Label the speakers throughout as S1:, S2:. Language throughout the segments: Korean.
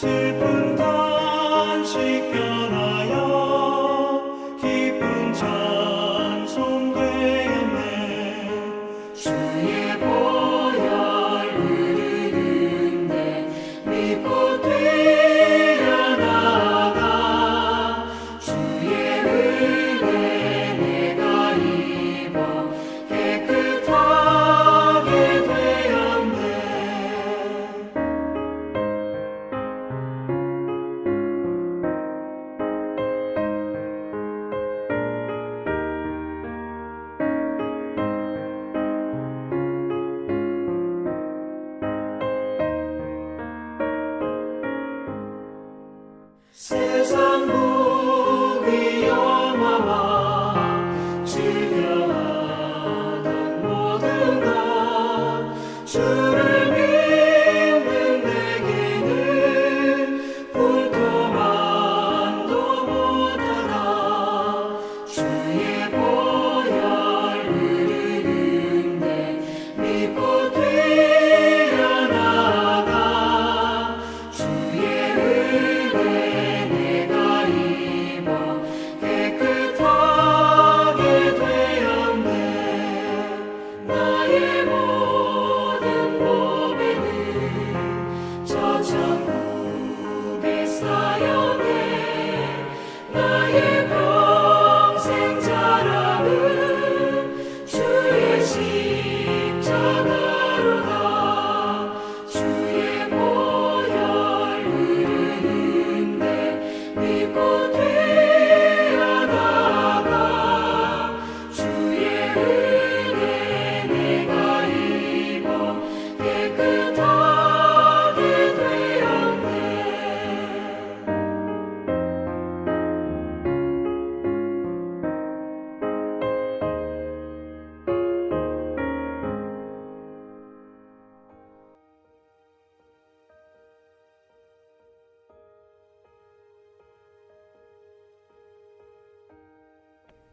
S1: 슬픈 단식 변하여 기쁜 찬송 되었네.
S2: 주의 보혈 흐르는데 믿고 뛰어나가 주의 은혜 내가 입어 깨끗하게 되었네. 세상 무기 영화와 즐겨하던 모든 것 주를 믿는 내게는 불도만도 못하다. 주의 보혈 흐르는데 믿고 뛰어나가 주의 은혜 내가 입어 깨끗하게 되었네. 나의 모든 보배는 저 천국에 쌓여네. 나의 평생 자랑은 주의 십자가로다. 주의 보혈 흐르는데 믿고 뛰어나가 주의 은혜 내가 입어 깨끗하게 되었네.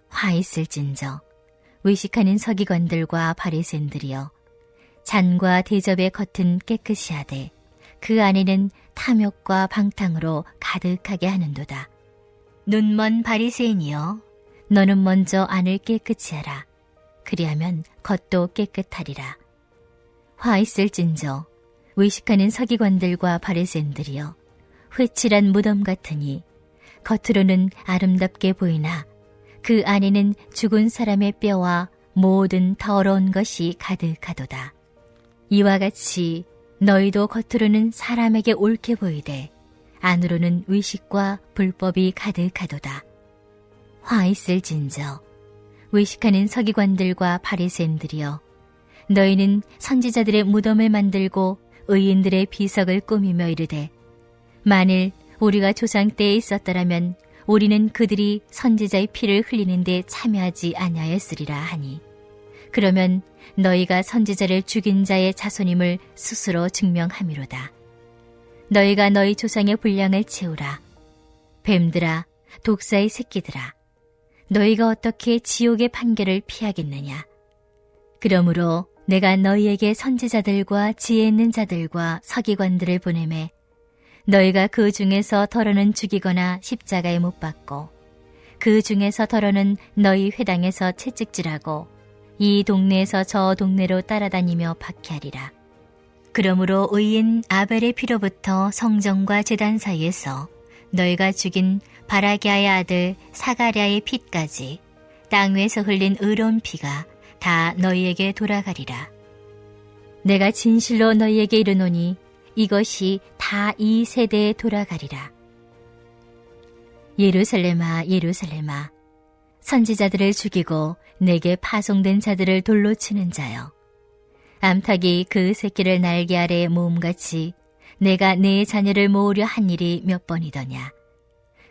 S3: 화 있을진저 의식하는 서기관들과 바리새인들이여, 잔과 대접의 겉은 깨끗이 하되 그 안에는 탐욕과 방탕으로 가득하게 하는도다. 눈먼 바리새인이여, 너는 먼저 안을 깨끗이 하라. 그리하면 겉도 깨끗하리라. 화 있을진저 의식하는 서기관들과 바리새인들이여, 회칠한 무덤 같으니 겉으로는 아름답게 보이나 그 안에는 죽은 사람의 뼈와 모든 더러운 것이 가득하도다. 이와 같이 너희도 겉으로는 사람에게 옳게 보이되 안으로는 의식과 불법이 가득하도다. 화 있을진저 의식하는 서기관들과 바리새인들이여, 너희는 선지자들의 무덤을 만들고 의인들의 비석을 꾸미며 이르되, 만일 우리가 조상 때에 있었더라면 우리는 그들이 선지자의 피를 흘리는 데 참여하지 아니하였으리라 하니, 그러면 너희가 선지자를 죽인 자의 자손임을 스스로 증명함이로다. 너희가 너희 조상의 분량을 채우라. 뱀들아, 독사의 새끼들아, 너희가 어떻게 지옥의 판결을 피하겠느냐. 그러므로 내가 너희에게 선지자들과 지혜 있는 자들과 서기관들을 보내매 너희가 그 중에서 더러는 죽이거나 십자가에 못 박고 그 중에서 더러는 너희 회당에서 채찍질하고 이 동네에서 저 동네로 따라다니며 박해하리라. 그러므로 의인 아벨의 피로부터 성전과 제단 사이에서 너희가 죽인 바라기아의 아들 사가랴의 피까지 땅 위에서 흘린 의로운 피가 다 너희에게 돌아가리라. 내가 진실로 너희에게 이르노니 이것이 다 이 세대에 돌아가리라. 예루살렘아, 예루살렘아, 선지자들을 죽이고 내게 파송된 자들을 돌로 치는 자여, 암탉이 그 새끼를 날개 아래에 모음같이 내가 내 자녀를 모으려 한 일이 몇 번이더냐.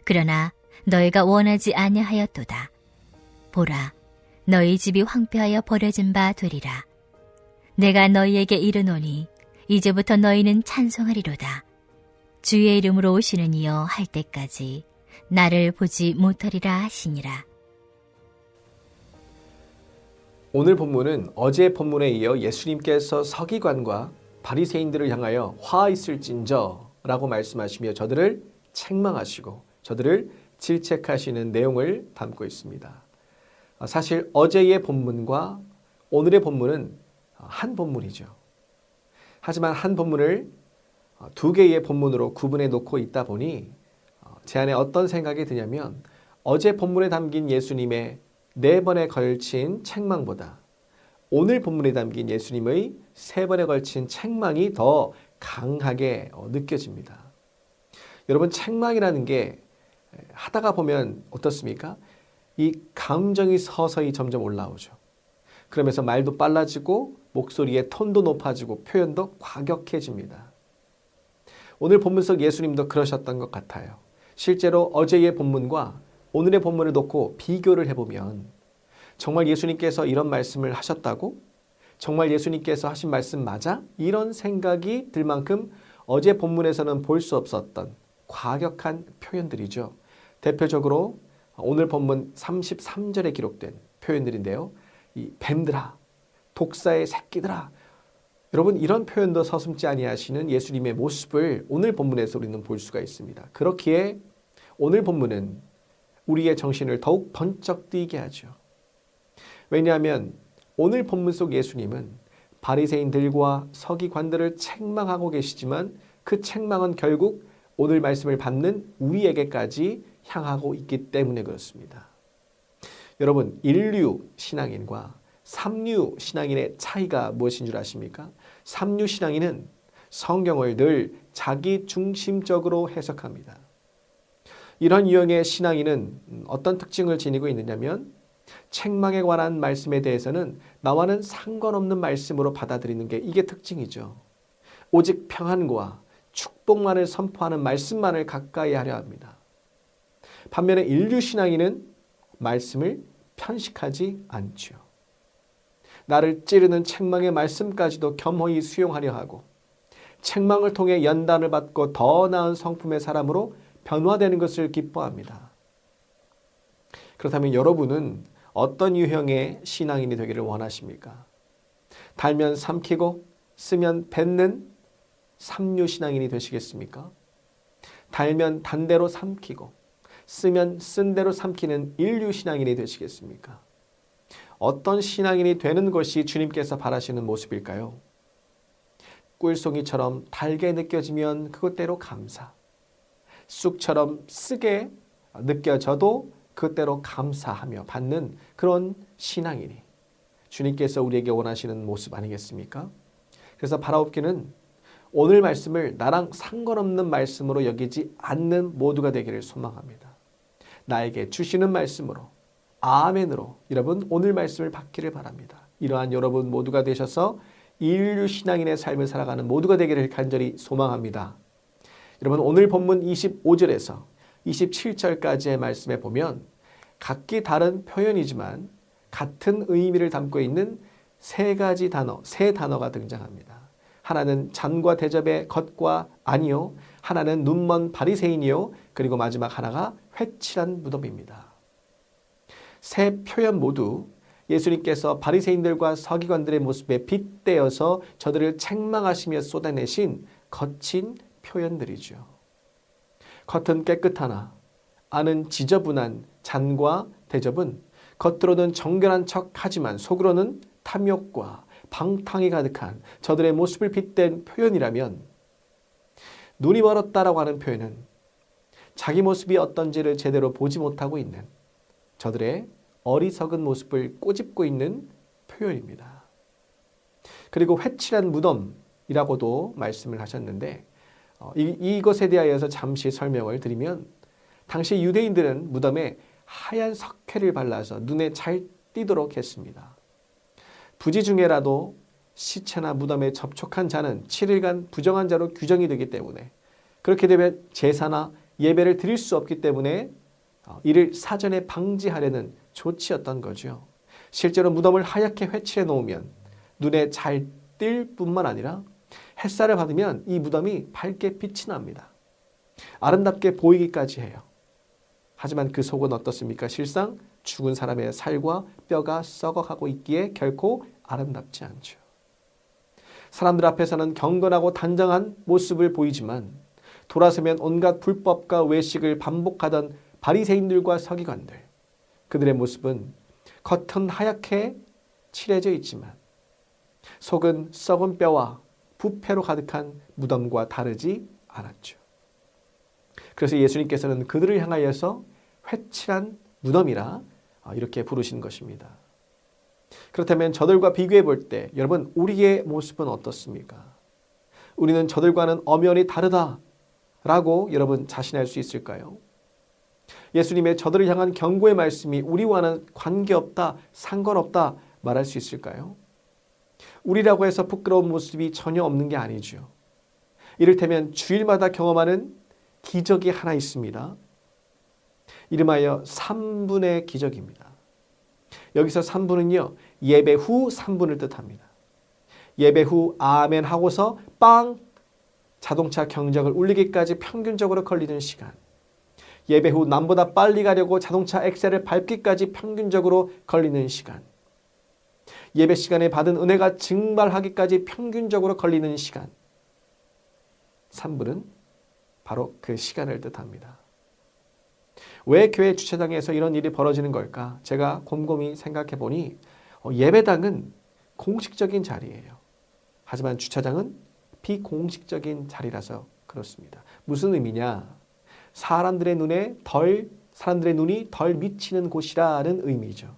S3: 그러나 너희가 원하지 아니하였도다. 보라, 너희 집이 황폐하여 버려진 바 되리라. 내가 너희에게 이르노니 이제부터 너희는 찬송하리로다. 주의 이름으로 오시는 이여 할 때까지 나를 보지 못하리라 하시니라.
S4: 오늘 본문은 어제 본문에 이어 예수님께서 서기관과 바리새인들을 향하여 화 있을진저 라고 말씀하시며 저들을 책망하시고 저들을 질책하시는 내용을 담고 있습니다. 사실 어제의 본문과 오늘의 본문은 한 본문이죠. 하지만 한 본문을 두 개의 본문으로 구분해 놓고 있다 보니 제 안에 어떤 생각이 드냐면 어제 본문에 담긴 예수님의 4번에 걸친 책망보다 오늘 본문에 담긴 예수님의 3번에 걸친 책망이 더 강하게 느껴집니다. 여러분, 책망이라는 게 하다가 보면 어떻습니까? 이 감정이 서서히 점점 올라오죠. 그러면서 말도 빨라지고 목소리의 톤도 높아지고 표현도 과격해집니다. 오늘 본문 속 예수님도 그러셨던 것 같아요. 실제로 어제의 본문과 오늘의 본문을 놓고 비교를 해보면 정말 예수님께서 이런 말씀을 하셨다고? 정말 예수님께서 하신 말씀 맞아? 이런 생각이 들 만큼 어제 본문에서는 볼 수 없었던 과격한 표현들이죠. 대표적으로 오늘 본문 33절에 기록된 표현들인데요. 이 뱀들아, 독사의 새끼들아. 여러분, 이런 표현도 서슴지 아니하시는 예수님의 모습을 오늘 본문에서 우리는 볼 수가 있습니다. 그렇기에 오늘 본문은 우리의 정신을 더욱 번쩍 뛰게 하죠. 왜냐하면 오늘 본문 속 예수님은 바리새인들과 서기관들을 책망하고 계시지만 그 책망은 결국 오늘 말씀을 받는 우리에게까지 향하고 있기 때문에 그렇습니다. 여러분, 인류 신앙인과 삼류 신앙인의 차이가 무엇인 줄 아십니까? 삼류 신앙인은 성경을 늘 자기 중심적으로 해석합니다. 이런 유형의 신앙인은 어떤 특징을 지니고 있느냐면 책망에 관한 말씀에 대해서는 나와는 상관없는 말씀으로 받아들이는 게 이게 특징이죠. 오직 평안과 축복만을 선포하는 말씀만을 가까이 하려 합니다. 반면에 인류 신앙인은 말씀을 편식하지 않죠. 나를 찌르는 책망의 말씀까지도 겸허히 수용하려 하고 책망을 통해 연단을 받고 더 나은 성품의 사람으로 변화되는 것을 기뻐합니다. 그렇다면 여러분은 어떤 유형의 신앙인이 되기를 원하십니까? 달면 삼키고 쓰면 뱉는 삼류 신앙인이 되시겠습니까? 달면 단대로 삼키고 쓰면 쓴 대로 삼키는 인류 신앙인이 되시겠습니까? 어떤 신앙인이 되는 것이 주님께서 바라시는 모습일까요? 꿀송이처럼 달게 느껴지면 그것대로 감사, 쑥처럼 쓰게 느껴져도 그것대로 감사하며 받는 그런 신앙인이 주님께서 우리에게 원하시는 모습 아니겠습니까? 그래서 바라옵기는 오늘 말씀을 나랑 상관없는 말씀으로 여기지 않는 모두가 되기를 소망합니다. 나에게 주시는 말씀으로, 아멘으로 여러분 오늘 말씀을 받기를 바랍니다. 이러한 여러분 모두가 되셔서 인류 신앙인의 삶을 살아가는 모두가 되기를 간절히 소망합니다. 여러분, 오늘 본문 25절에서 27절까지의 말씀에 보면 각기 다른 표현이지만 같은 의미를 담고 있는 세 단어가 등장합니다. 하나는 잔과 대접의 겉과 아니요, 하나는 눈먼 바리새인이요, 그리고 마지막 하나가 회칠한 무덤입니다. 세 표현 모두 예수님께서 바리새인들과 서기관들의 모습에 빗대어서 저들을 책망하시며 쏟아내신 거친 표현들이죠. 겉은 깨끗하나 안은 지저분한 잔과 대접은 겉으로는 정결한 척하지만 속으로는 탐욕과 방탕이 가득한 저들의 모습을 빗댄 표현이라면, 눈이 멀었다라고 하는 표현은 자기 모습이 어떤지를 제대로 보지 못하고 있는 저들의 어리석은 모습을 꼬집고 있는 표현입니다. 그리고 회칠한 무덤이라고도 말씀을 하셨는데 이것에 대하여서 잠시 설명을 드리면, 당시 유대인들은 무덤에 하얀 석회를 발라서 눈에 잘 띄도록 했습니다. 부지 중에라도 시체나 무덤에 접촉한 자는 7일간 부정한 자로 규정이 되기 때문에, 그렇게 되면 제사나 예배를 드릴 수 없기 때문에 이를 사전에 방지하려는 조치였던 거죠. 실제로 무덤을 하얗게 회칠해 놓으면 눈에 잘 띌 뿐만 아니라 햇살을 받으면 이 무덤이 밝게 빛이 납니다. 아름답게 보이기까지 해요. 하지만 그 속은 어떻습니까? 실상 죽은 사람의 살과 뼈가 썩어가고 있기에 결코 아름답지 않죠. 사람들 앞에서는 경건하고 단정한 모습을 보이지만 돌아서면 온갖 불법과 외식을 반복하던 바리새인들과 서기관들, 그들의 모습은 겉은 하얗게 칠해져 있지만 속은 썩은 뼈와 부패로 가득한 무덤과 다르지 않았죠. 그래서 예수님께서는 그들을 향하여서 회칠한 무덤이라 이렇게 부르신 것입니다. 그렇다면 저들과 비교해 볼 때 여러분, 우리의 모습은 어떻습니까? 우리는 저들과는 엄연히 다르다라고 여러분 자신할 수 있을까요? 예수님의 저들을 향한 경고의 말씀이 우리와는 관계없다, 상관없다 말할 수 있을까요? 우리라고 해서 부끄러운 모습이 전혀 없는 게 아니죠. 이를테면 주일마다 경험하는 기적이 하나 있습니다. 이름하여 3분의 기적입니다. 여기서 3분은요, 예배 후 3분을 뜻합니다. 예배 후 아멘 하고서 빵! 자동차 경적을 울리기까지 평균적으로 걸리는 시간. 예배 후 남보다 빨리 가려고 자동차 엑셀을 밟기까지 평균적으로 걸리는 시간. 예배 시간에 받은 은혜가 증발하기까지 평균적으로 걸리는 시간. 3분은 바로 그 시간을 뜻합니다. 왜 교회 주차장에서 이런 일이 벌어지는 걸까? 제가 곰곰이 생각해 보니 예배당은 공식적인 자리예요. 하지만 주차장은 비공식적인 자리라서 그렇습니다. 무슨 의미냐? 사람들의 눈이 덜 미치는 곳이라는 의미죠.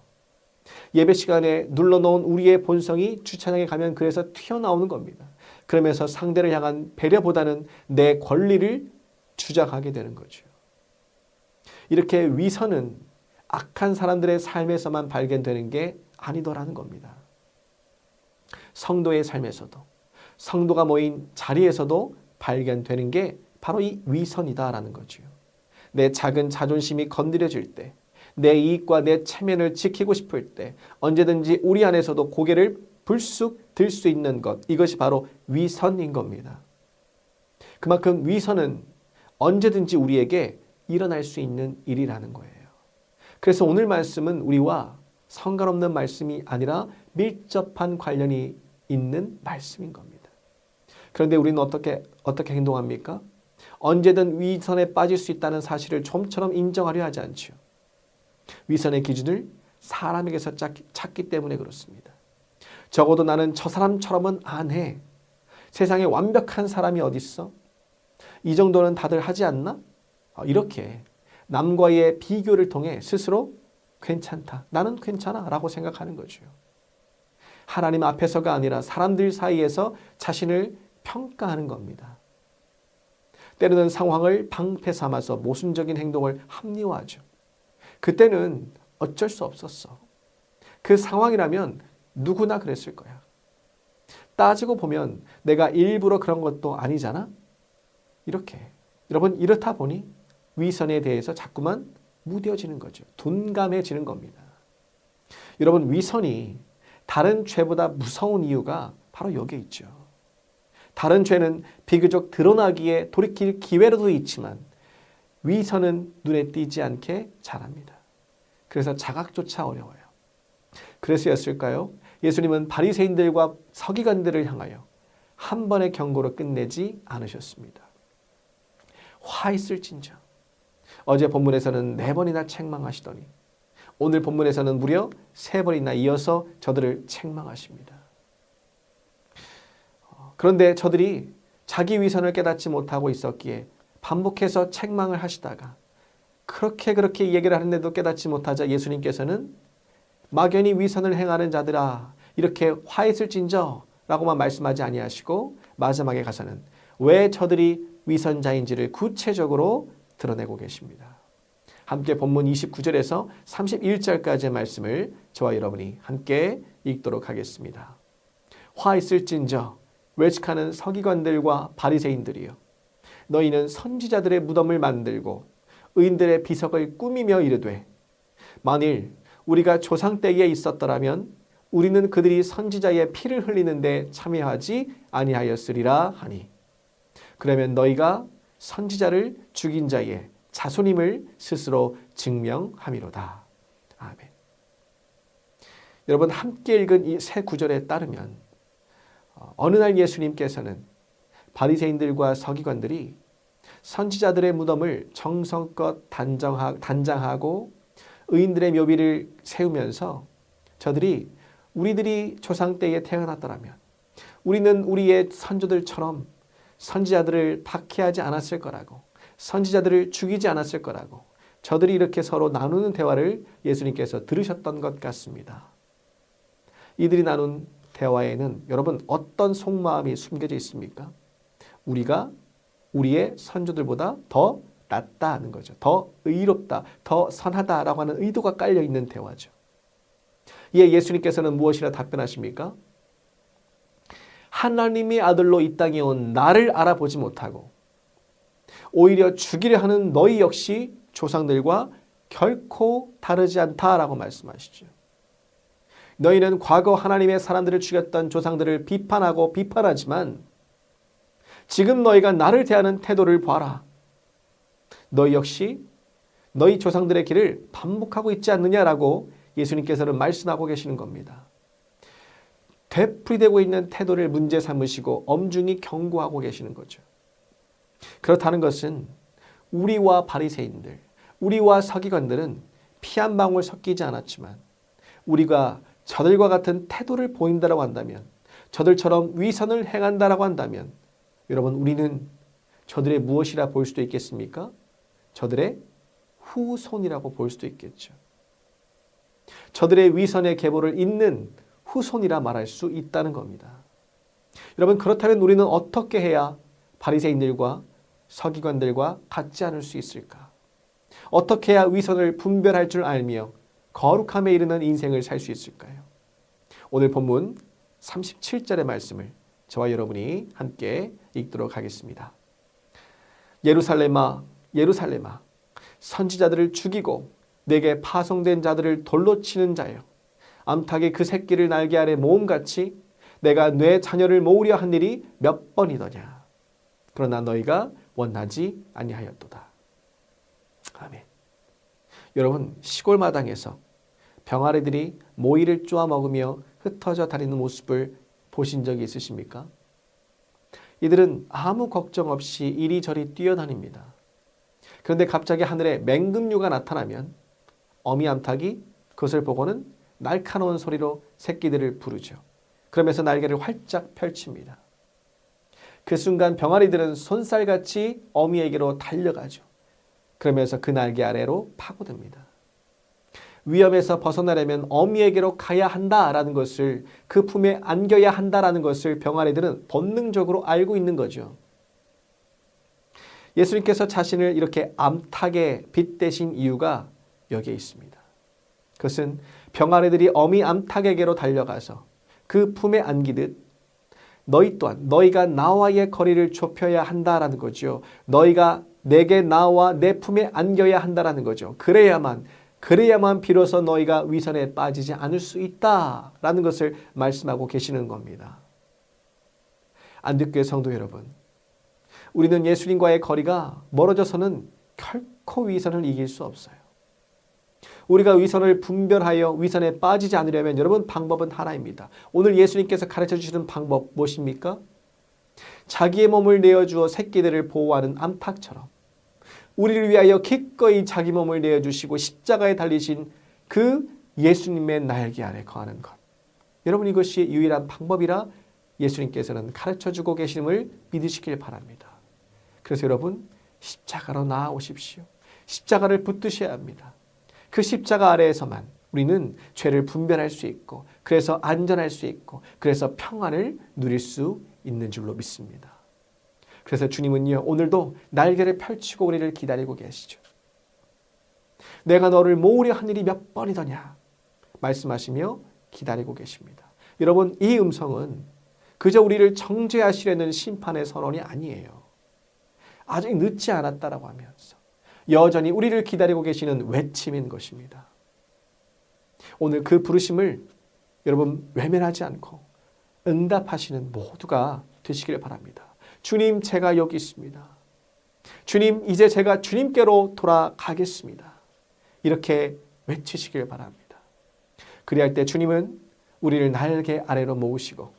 S4: 예배 시간에 눌러놓은 우리의 본성이 주차장에 가면 그래서 튀어나오는 겁니다. 그러면서 상대를 향한 배려보다는 내 권리를 주장하게 되는 거죠. 이렇게 위선은 악한 사람들의 삶에서만 발견되는 게 아니더라는 겁니다. 성도의 삶에서도, 성도가 모인 자리에서도 발견되는 게 바로 이 위선이다라는 거죠. 내 작은 자존심이 건드려질 때, 내 이익과 내 체면을 지키고 싶을 때 언제든지 우리 안에서도 고개를 불쑥 들 수 있는 것, 이것이 바로 위선인 겁니다. 그만큼 위선은 언제든지 우리에게 일어날 수 있는 일이라는 거예요. 그래서 오늘 말씀은 우리와 상관없는 말씀이 아니라 밀접한 관련이 있는 말씀인 겁니다. 그런데 우리는 어떻게 행동합니까? 언제든 위선에 빠질 수 있다는 사실을 좀처럼 인정하려 하지 않죠. 위선의 기준을 사람에게서 찾기 때문에 그렇습니다. 적어도 나는 저 사람처럼은 안 해. 세상에 완벽한 사람이 어디 있어? 이 정도는 다들 하지 않나? 이렇게 남과의 비교를 통해 스스로 괜찮다, 나는 괜찮아 라고 생각하는 거죠. 하나님 앞에서가 아니라 사람들 사이에서 자신을 평가하는 겁니다. 때로는 상황을 방패 삼아서 모순적인 행동을 합리화하죠. 그때는 어쩔 수 없었어. 그 상황이라면 누구나 그랬을 거야. 따지고 보면 내가 일부러 그런 것도 아니잖아? 이렇게. 여러분, 이렇다 보니 위선에 대해서 자꾸만 무뎌지는 거죠. 둔감해지는 겁니다. 여러분, 위선이 다른 죄보다 무서운 이유가 바로 여기에 있죠. 다른 죄는 비교적 드러나기에 돌이킬 기회라도 있지만 위선은 눈에 띄지 않게 자랍니다. 그래서 자각조차 어려워요. 그래서였을까요? 예수님은 바리새인들과 서기관들을 향하여 한 번의 경고로 끝내지 않으셨습니다. 화 있을진저. 어제 본문에서는 4번이나 책망하시더니 오늘 본문에서는 무려 3번이나 이어서 저들을 책망하십니다. 그런데 저들이 자기 위선을 깨닫지 못하고 있었기에 반복해서 책망을 하시다가 그렇게 얘기를 하는데도 깨닫지 못하자 예수님께서는 막연히 위선을 행하는 자들아, 이렇게 화 있을진저 라고만 말씀하지 아니하시고 마지막에 가서는 왜 저들이 위선자인지를 구체적으로 드러내고 계십니다. 함께 본문 29절에서 31절까지의 말씀을 저와 여러분이 함께 읽도록 하겠습니다. 화 있을진저 외식하는 서기관들과 바리새인들이여, 너희는 선지자들의 무덤을 만들고 의인들의 비석을 꾸미며 이르되 만일 우리가 조상 때에 있었더라면 우리는 그들이 선지자의 피를 흘리는데 참여하지 아니하였으리라 하니, 그러면 너희가 선지자를 죽인 자의 자손임을 스스로 증명함이로다. 아멘. 여러분, 함께 읽은 이 세 구절에 따르면 어느 날 예수님께서는 바리새인들과 서기관들이 선지자들의 무덤을 정성껏 단장하고 의인들의 묘비를 세우면서 저들이 우리들이 조상 때에 태어났더라면 우리는 우리의 선조들처럼 선지자들을 박해하지 않았을 거라고, 선지자들을 죽이지 않았을 거라고, 저들이 이렇게 서로 나누는 대화를 예수님께서 들으셨던 것 같습니다. 이들이 나눈 대화에는 여러분 어떤 속마음이 숨겨져 있습니까? 우리가 우리의 선조들보다 더 낫다 하는 거죠. 더 의롭다, 더 선하다라고 하는 의도가 깔려 있는 대화죠. 이에 예수님께서는 무엇이라 답변하십니까? 하나님의 아들로 이 땅에 온 나를 알아보지 못하고 오히려 죽이려 하는 너희 역시 조상들과 결코 다르지 않다라고 말씀하시죠. 너희는 과거 하나님의 사람들을 죽였던 조상들을 비판하고 비판하지만 지금 너희가 나를 대하는 태도를 봐라. 너희 역시 너희 조상들의 길을 반복하고 있지 않느냐라고 예수님께서는 말씀하고 계시는 겁니다. 되풀이되고 있는 태도를 문제 삼으시고 엄중히 경고하고 계시는 거죠. 그렇다는 것은 우리와 바리새인들, 우리와 서기관들은 피 한 방울 섞이지 않았지만 우리가 저들과 같은 태도를 보인다라고 한다면, 저들처럼 위선을 행한다라고 한다면 여러분 우리는 저들의 무엇이라 볼 수도 있겠습니까? 저들의 후손이라고 볼 수도 있겠죠. 저들의 위선의 계보를 잇는 후손이라 말할 수 있다는 겁니다. 여러분 그렇다면 우리는 어떻게 해야 바리새인들과 서기관들과 같지 않을 수 있을까? 어떻게 해야 위선을 분별할 줄 알며 거룩함에 이르는 인생을 살 수 있을까요? 오늘 본문 37절의 말씀을 저와 여러분이 함께 읽도록 하겠습니다. 예루살렘아, 예루살렘아, 선지자들을 죽이고 내게 파송된 자들을 돌로 치는 자여, 암탉이 그 새끼를 날개 아래 모음같이 내가 내 자녀를 모으려 한 일이 몇 번이더냐. 그러나 너희가 원하지 아니하였도다. 아멘. 여러분 시골 마당에서 병아리들이 모이를 쪼아 먹으며 흩어져 다니는 모습을 보신 적이 있으십니까? 이들은 아무 걱정 없이 이리저리 뛰어다닙니다. 그런데 갑자기 하늘에 맹금류가 나타나면 어미 암탉이 그것을 보고는 날카로운 소리로 새끼들을 부르죠. 그러면서 날개를 활짝 펼칩니다. 그 순간 병아리들은 손살같이 어미에게로 달려가죠. 그러면서 그 날개 아래로 파고듭니다. 위험에서 벗어나려면 어미에게로 가야 한다라는 것을, 그 품에 안겨야 한다라는 것을 병아리들은 본능적으로 알고 있는 거죠. 예수님께서 자신을 이렇게 암탉에 빗대신 이유가 여기에 있습니다. 그것은 병아리들이 어미 암탉에게로 달려가서 그 품에 안기듯 너희 또한 너희가 나와의 거리를 좁혀야 한다라는 거죠. 너희가 내게 나와 내 품에 안겨야 한다라는 거죠. 그래야만 비로소 너희가 위선에 빠지지 않을 수 있다라는 것을 말씀하고 계시는 겁니다. 안디교회 성도 여러분, 우리는 예수님과의 거리가 멀어져서는 결코 위선을 이길 수 없어요. 우리가 위선을 분별하여 위선에 빠지지 않으려면 여러분 방법은 하나입니다. 오늘 예수님께서 가르쳐 주시는 방법 무엇입니까? 자기의 몸을 내어주어 새끼들을 보호하는 암탉처럼 우리를 위하여 기꺼이 자기 몸을 내어주시고 십자가에 달리신 그 예수님의 날개 아래 거하는 것. 여러분 이것이 유일한 방법이라 예수님께서는 가르쳐주고 계심을 믿으시길 바랍니다. 그래서 여러분 십자가로 나아오십시오. 십자가를 붙드셔야 합니다. 그 십자가 아래에서만 우리는 죄를 분별할 수 있고, 그래서 안전할 수 있고, 그래서 평안을 누릴 수 있는 줄로 믿습니다. 그래서 주님은요 오늘도 날개를 펼치고 우리를 기다리고 계시죠. 내가 너를 모으려 한 일이 몇 번이더냐 말씀하시며 기다리고 계십니다. 여러분 이 음성은 그저 우리를 정죄하시려는 심판의 선언이 아니에요. 아직 늦지 않았다라고 하면서 여전히 우리를 기다리고 계시는 외침인 것입니다. 오늘 그 부르심을 여러분 외면하지 않고 응답하시는 모두가 되시길 바랍니다. 주님 제가 여기 있습니다. 주님 이제 제가 주님께로 돌아가겠습니다. 이렇게 외치시길 바랍니다. 그리할 때 주님은 우리를 날개 아래로 모으시고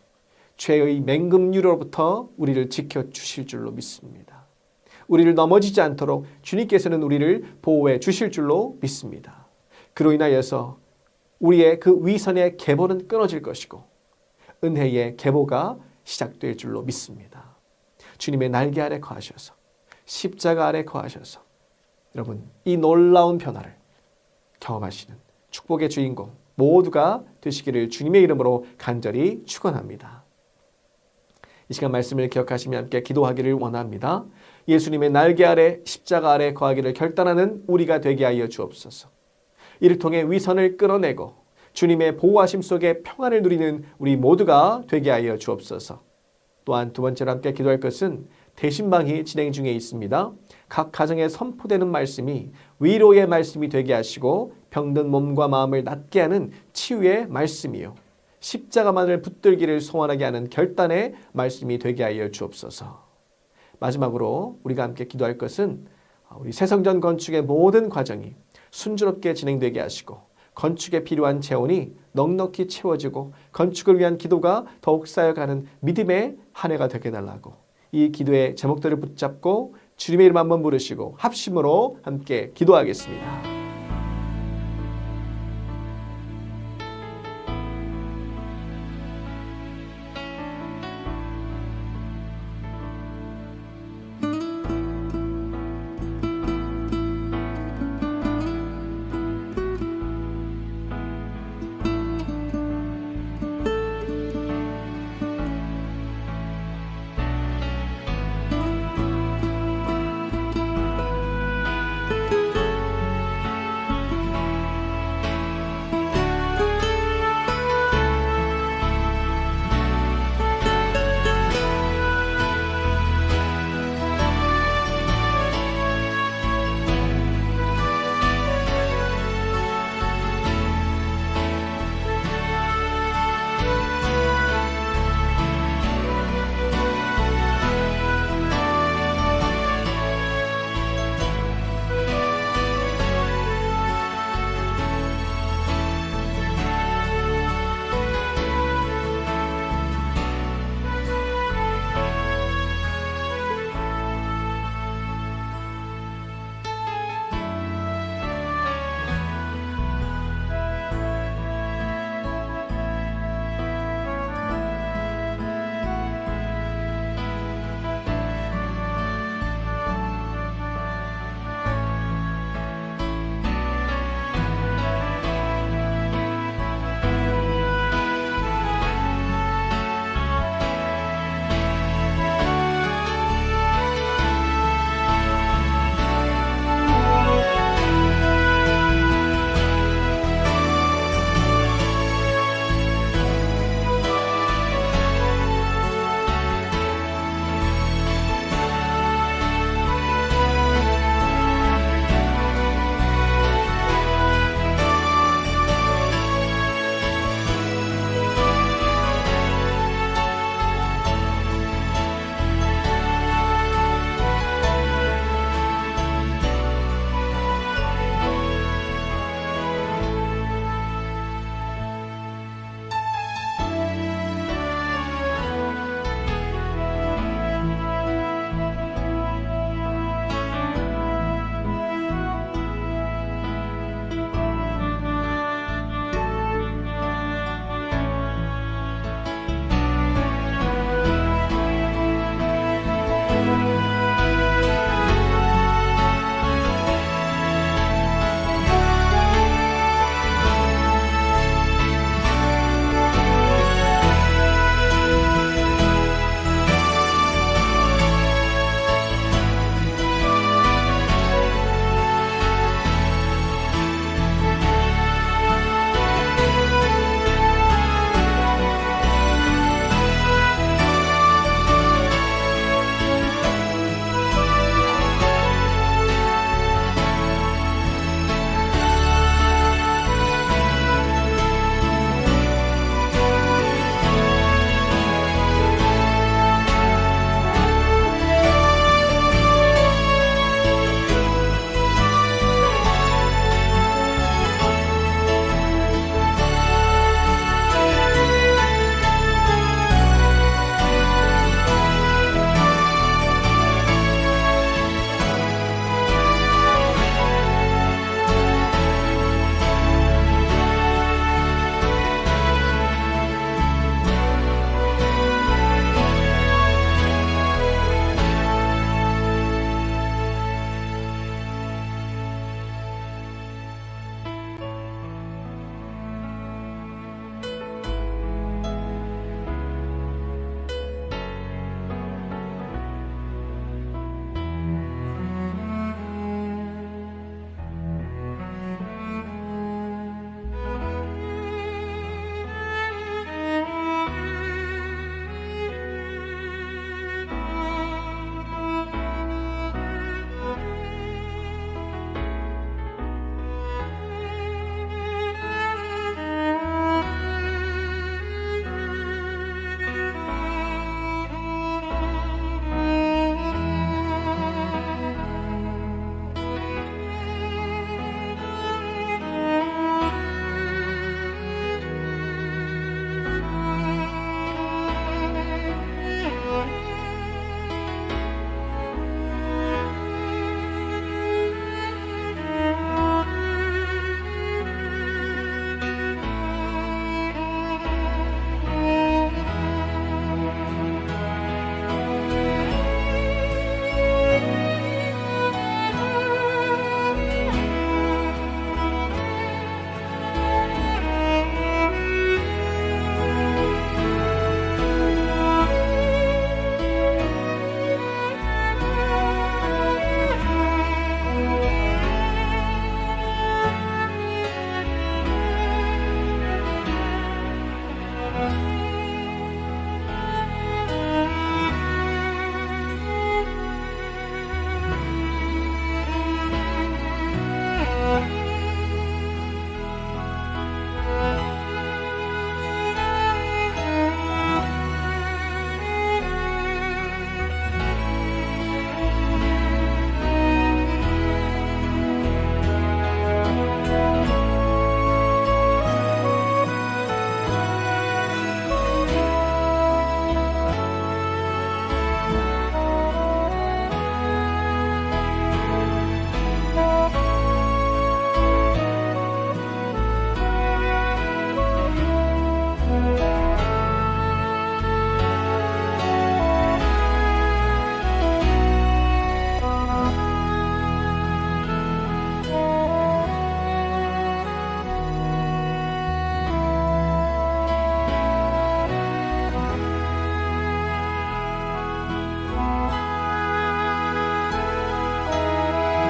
S4: 죄의 맹금류로부터 우리를 지켜주실 줄로 믿습니다. 우리를 넘어지지 않도록 주님께서는 우리를 보호해 주실 줄로 믿습니다. 그로 인하여서 우리의 그 위선의 계보는 끊어질 것이고 은혜의 계보가 시작될 줄로 믿습니다. 주님의 날개 아래 거하셔서 십자가 아래 거하셔서 여러분 이 놀라운 변화를 경험하시는 축복의 주인공 모두가 되시기를 주님의 이름으로 간절히 축원합니다. 이 시간 말씀을 기억하시며 함께 기도하기를 원합니다. 예수님의 날개 아래 십자가 아래 거하기를 결단하는 우리가 되게 하여 주옵소서. 이를 통해 위선을 끌어내고 주님의 보호하심 속에 평안을 누리는 우리 모두가 되게 하여 주옵소서. 또한 두 번째로 함께 기도할 것은 대신방이 진행 중에 있습니다. 각 가정에 선포되는 말씀이 위로의 말씀이 되게 하시고 병든 몸과 마음을 낫게 하는 치유의 말씀이요. 십자가만을 붙들기를 소원하게 하는 결단의 말씀이 되게 하여 주옵소서. 마지막으로 우리가 함께 기도할 것은 우리 새성전 건축의 모든 과정이 순조롭게 진행되게 하시고 건축에 필요한 재원이 넉넉히 채워지고 건축을 위한 기도가 더욱 쌓여가는 믿음의 한 해가 되게 달라고 이 기도의 제목들을 붙잡고 주님의 이름 한번 부르시고 합심으로 함께 기도하겠습니다.